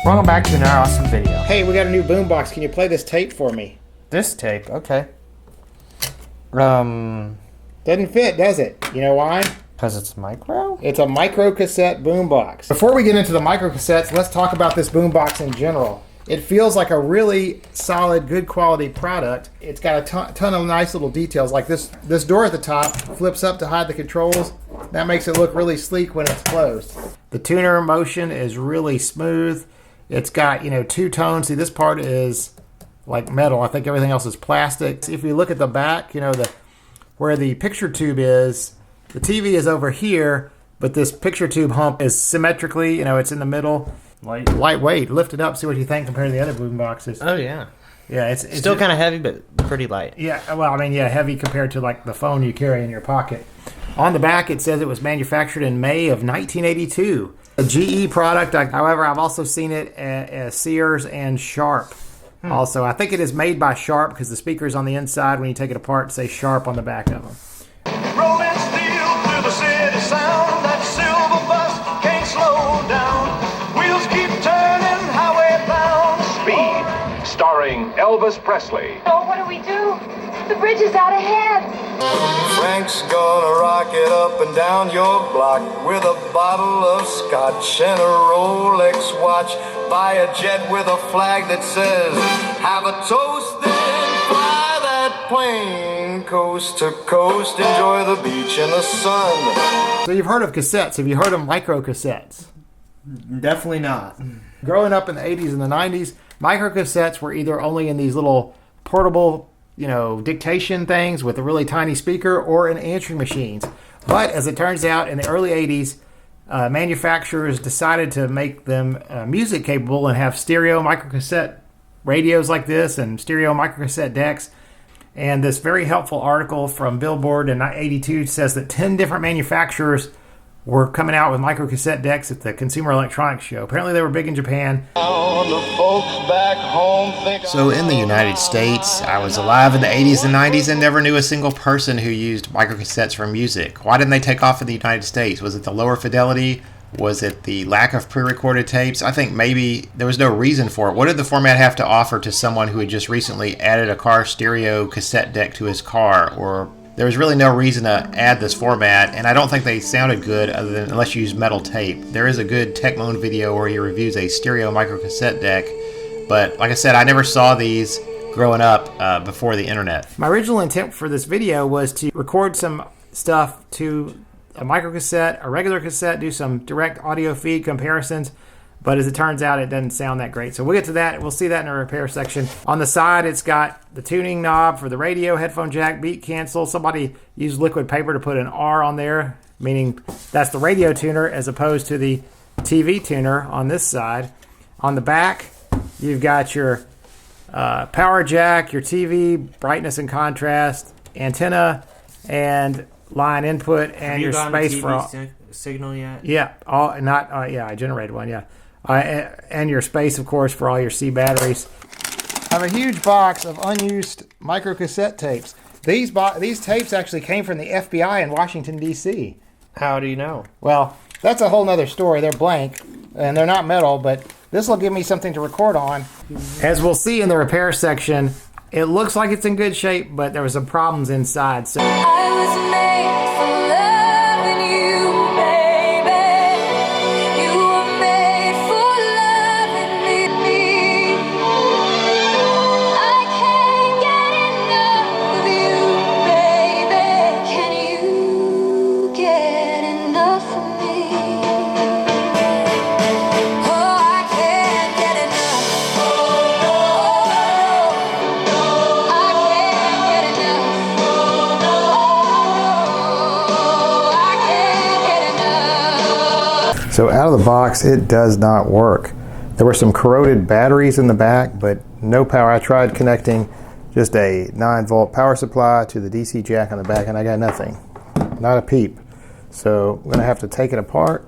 Welcome back to another awesome video. Hey, we got a new boombox. Can you play this tape for me? This tape, okay. Doesn't fit, does it? You know why? Because it's micro? It's a microcassette boombox. Before we get into the microcassettes, let's talk about this boombox in general. It feels like a really solid, good quality product. It's got a ton of nice little details, like this door at the top flips up to hide the controls. That makes it look really sleek when it's closed. The tuner motion is really smooth. It's got, two tones. See, this part is like metal. I think everything else is plastic. If you look at the back, where the picture tube is, the TV is over here, but this picture tube hump is symmetrically, it's in the middle. Lightweight. Lift it up, see what you think compared to the other boom boxes. Oh, yeah. Yeah, it's still kind of heavy, but pretty light. Yeah, well, heavy compared to like the phone you carry in your pocket. On the back, it says it was manufactured in May of 1982. A GE product. However, I've also seen it at Sears and Sharp. Also, I think it is made by Sharp because the speakers on the inside, when you take it apart, say Sharp on the back of them. Rolling steel through the city sound, that silver bus can't slow down. Wheels keep turning, highway bound. Speed, starring Elvis Presley. Oh, what do we do? The bridge is out ahead. Frank's gonna rock it up and down your block with a bottle of scotch and a Rolex watch. Buy a jet with a flag that says, have a toast, then fly that plane coast to coast. Enjoy the beach and the sun. So you've heard of cassettes. Have you heard of microcassettes? Definitely not. Growing up in the 80s and the 90s, microcassettes were either only in these little portable dictation things with a really tiny speaker or in answering machines. But as it turns out, in the early 80s, manufacturers decided to make them music capable and have stereo microcassette radios like this and stereo microcassette decks. And this very helpful article from Billboard in 82 says that 10 different manufacturers were coming out with microcassette decks at the Consumer Electronics Show. Apparently they were big in Japan. So in the United States, I was alive in the 80s and 90s and never knew a single person who used microcassettes for music. Why didn't they take off in the United States? Was it the lower fidelity? Was it the lack of pre-recorded tapes? I think maybe there was no reason for it. What did the format have to offer to someone who had just recently added a car stereo cassette deck to his car? Or there was really no reason to add this format, and I don't think they sounded good unless you use metal tape. There is a good Techmoan video where he reviews a stereo microcassette deck, but like I said, I never saw these growing up before the internet. My original intent for this video was to record some stuff to a microcassette, a regular cassette, do some direct audio feed comparisons, but as it turns out, it doesn't sound that great. So we'll get to that. We'll see that in the repair section. On the side, it's got the tuning knob for the radio, headphone jack, beat cancel. Somebody used liquid paper to put an R on there, meaning that's the radio tuner as opposed to the TV tuner on this side. On the back, you've got your power jack, your TV, brightness and contrast, antenna, and line input, and your space for all. Signal yet? Yeah, I generated one. Yeah, and your space, of course, for all your C batteries. I have a huge box of unused microcassette tapes. These tapes actually came from the FBI in Washington D.C. How do you know? Well, that's a whole nother story. They're blank and they're not metal, but this will give me something to record on. As we'll see in the repair section, it looks like it's in good shape, but there were some problems inside. So I was made for loving you, baby. You were made for loving me. I can't get enough of you, baby. Can you get enough of me? Oh, I can't get enough. So out of the box, it does not work. There were some corroded batteries in the back, but no power. I tried connecting just a 9-volt power supply to the DC jack on the back, and I got nothing. Not a peep. So I'm gonna have to take it apart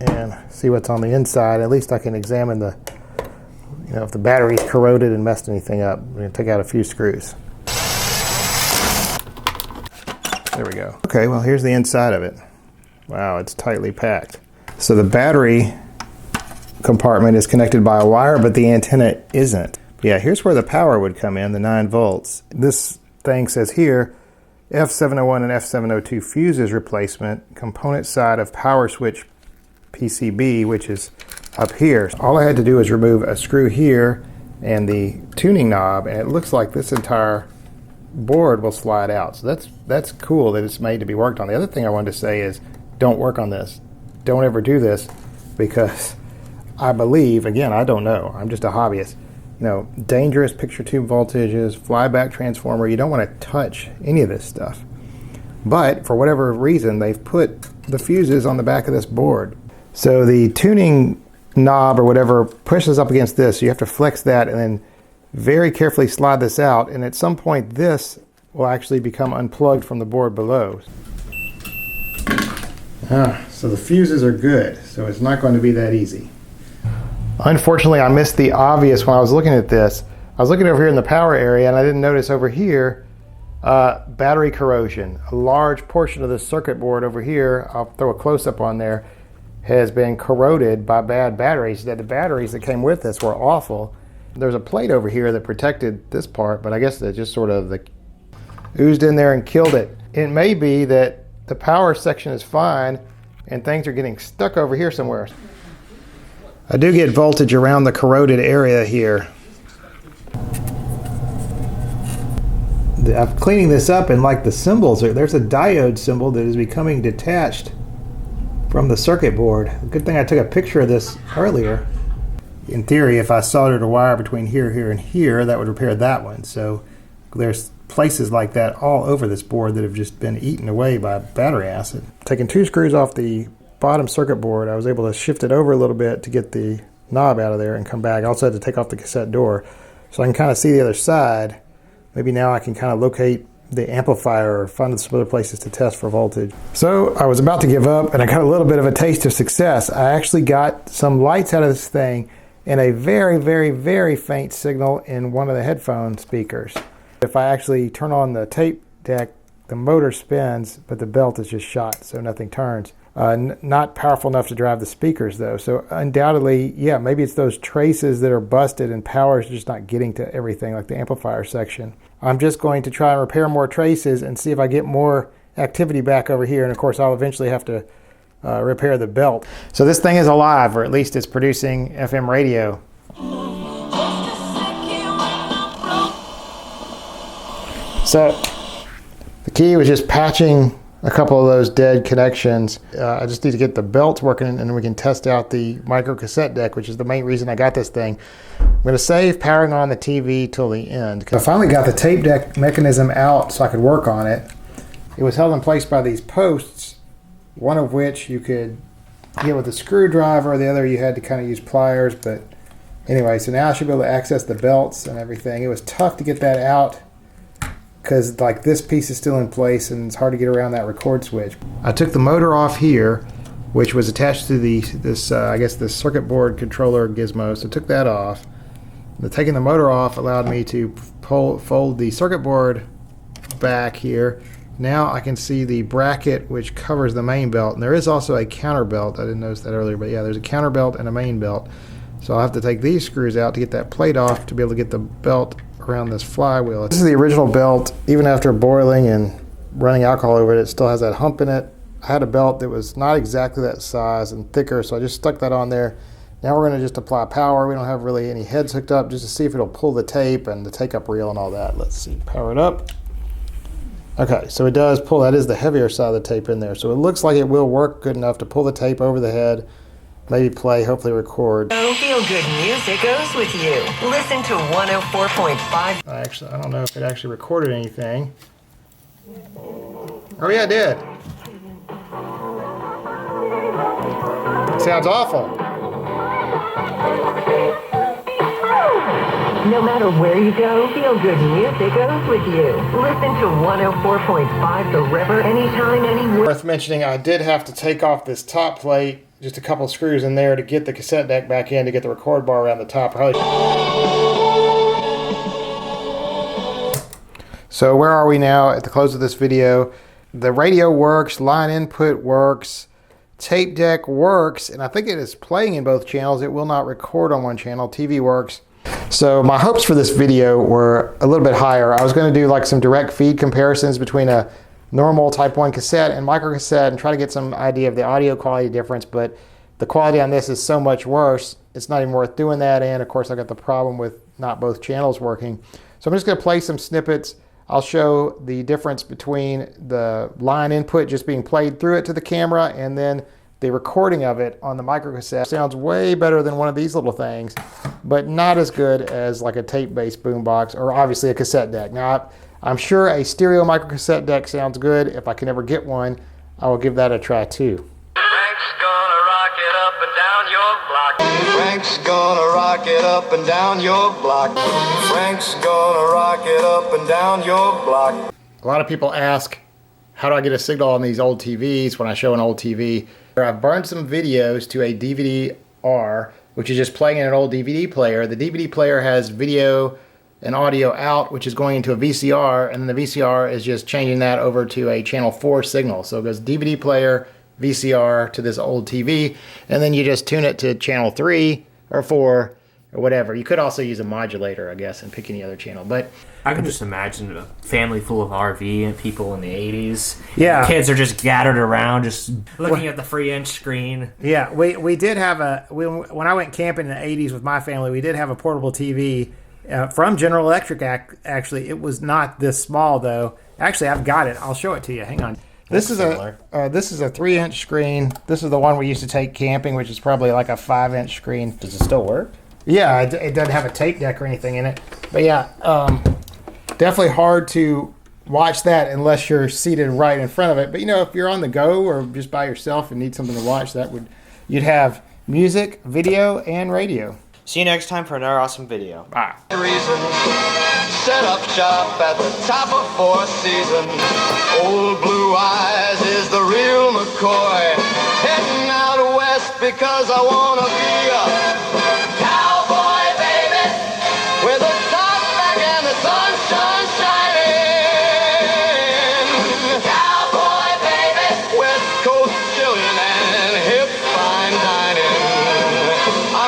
and see what's on the inside. At least I can examine if the battery's corroded and messed anything up. We're gonna take out a few screws. There we go. Okay, well, here's the inside of it. Wow, it's tightly packed. So the battery compartment is connected by a wire, but the antenna isn't. Yeah, here's where the power would come in, the 9 volts. This thing says here, F701 and F702 fuses replacement, component side of power switch PCB, which is up here. All I had to do is remove a screw here and the tuning knob, and it looks like this entire board will slide out. So that's cool that it's made to be worked on. The other thing I wanted to say is don't work on this. Don't ever do this, because I believe, again, I don't know, I'm just a hobbyist, you know, dangerous picture tube voltages, flyback transformer, you don't want to touch any of this stuff. But for whatever reason, they've put the fuses on the back of this board. So the tuning knob or whatever pushes up against this, so you have to flex that and then very carefully slide this out, and at some point this will actually become unplugged from the board below. So the fuses are good, so it's not going to be that easy. Unfortunately, I missed the obvious when I was looking at this. I was looking over here in the power area, and I didn't notice over here battery corrosion. A large portion of the circuit board over here, I'll throw a close-up on there, has been corroded by bad batteries. The batteries that came with this were awful. There's a plate over here that protected this part, but I guess it just sort of oozed in there and killed it. It may be that the power section is fine and things are getting stuck over here somewhere. I do get voltage around the corroded area here. I'm cleaning this up, and like the symbols, there's a diode symbol that is becoming detached from the circuit board. Good thing I took a picture of this earlier. In theory, if I soldered a wire between here, here, and here, that would repair that one. So there's places like that all over this board that have just been eaten away by battery acid. Taking 2 screws off the bottom circuit board, I was able to shift it over a little bit to get the knob out of there and come back. I also had to take off the cassette door so I can kind of see the other side. Maybe now I can kind of locate the amplifier or find some other places to test for voltage. So I was about to give up, and I got a little bit of a taste of success. I actually got some lights out of this thing and a very, very, very faint signal in one of the headphone speakers. If I actually turn on the tape deck, the motor spins, but the belt is just shot, so nothing turns. Not powerful enough to drive the speakers, though. So undoubtedly, yeah, maybe it's those traces that are busted and power is just not getting to everything, like the amplifier section. I'm just going to try and repair more traces and see if I get more activity back over here. And of course, I'll eventually have to repair the belt. So this thing is alive, or at least it's producing FM radio. So the key was just patching a couple of those dead connections. I just need to get the belts working, and then we can test out the microcassette deck, which is the main reason I got this thing. I'm going to save powering on the TV till the end. I finally got the tape deck mechanism out so I could work on it. It was held in place by these posts, one of which you could get with a screwdriver, the other you had to kind of use pliers. But anyway, so now I should be able to access the belts and everything. It was tough to get that out because like this piece is still in place and it's hard to get around that record switch. I took the motor off here, which was attached to this circuit board controller gizmo, so I took that off. Taking the motor off allowed me to fold the circuit board back here. Now I can see the bracket which covers the main belt, and there is also a counter belt. I didn't notice that earlier, but yeah, there's a counter belt and a main belt. So I'll have to take these screws out to get that plate off to be able to get the belt around this flywheel. This is the original belt. Even after boiling and running alcohol over it, it still has that hump in it. I had a belt that was not exactly that size and thicker, so I just stuck that on there. Now we're going to just apply power. We don't have really any heads hooked up, just to see if it'll pull the tape and the take-up reel and all that. Let's see, power it up. Okay, so it does pull. That is the heavier side of the tape in there. So it looks like it will work good enough to pull the tape over the head, maybe play, hopefully record. Oh, feel good music goes with you. Listen to 104.5. I don't know if it actually recorded anything. Oh yeah, it did. It sounds awful. No matter where you go, feel good music goes with you. Listen to 104.5 The River anytime, anywhere. Worth mentioning, I did have to take off this top plate, just a couple screws in there to get the cassette deck back in to get the record bar around the top. So where are we now at the close of this video? The radio works, line input works, tape deck works, and I think it is playing in both channels. It will not record on one channel. TV works. So my hopes for this video were a little bit higher. I was going to do like some direct feed comparisons between a normal Type 1 cassette and microcassette and try to get some idea of the audio quality difference, but the quality on this is so much worse, it's not even worth doing that. And of course I got the problem with not both channels working. So I'm just going to play some snippets. I'll show the difference between the line input just being played through it to the camera and then the recording of it on the microcassette. Sounds way better than one of these little things, but not as good as like a tape-based boombox or obviously a cassette deck. Now, I'm sure a stereo microcassette deck sounds good. If I can ever get one, I will give that a try too. Frank's gonna rock it up and down your block. Frank's gonna rock it up and down your block. Frank's gonna rock it up and down your block. A lot of people ask, how do I get a signal on these old TVs when I show an old TV? I've burned some videos to a DVD-R, which is just playing in an old DVD player. The DVD player has video and audio out, which is going into a VCR, and then the VCR is just changing that over to a channel 4 signal. So it goes DVD player, VCR to this old TV, and then you just tune it to channel 3 or 4 or whatever. You could also use a modulator, I guess, and pick any other channel. But I can just imagine a family full of RV and people in the 80s. Yeah. Kids are just gathered around, just looking at the 3-inch screen. yeah, we did have when I went camping in the 80s with my family, we did have a portable TV from General Electric. Actually, it was not this small though. Actually, I've got it. I'll show it to you. Hang on. This is a 3-inch screen. This is the one we used to take camping, which is probably like a 5-inch screen. Does it still work? Yeah, it doesn't have a tape deck or anything in it. But yeah, definitely hard to watch that unless you're seated right in front of it. But you know, if you're on the go or just by yourself and need something to watch, you'd have music, video, and radio. See you next time for another awesome video. Bye. Reason. Set up shop at the top of 4th season. Old Blue Eyes is the real McCoy. Heading out west because I wanna be a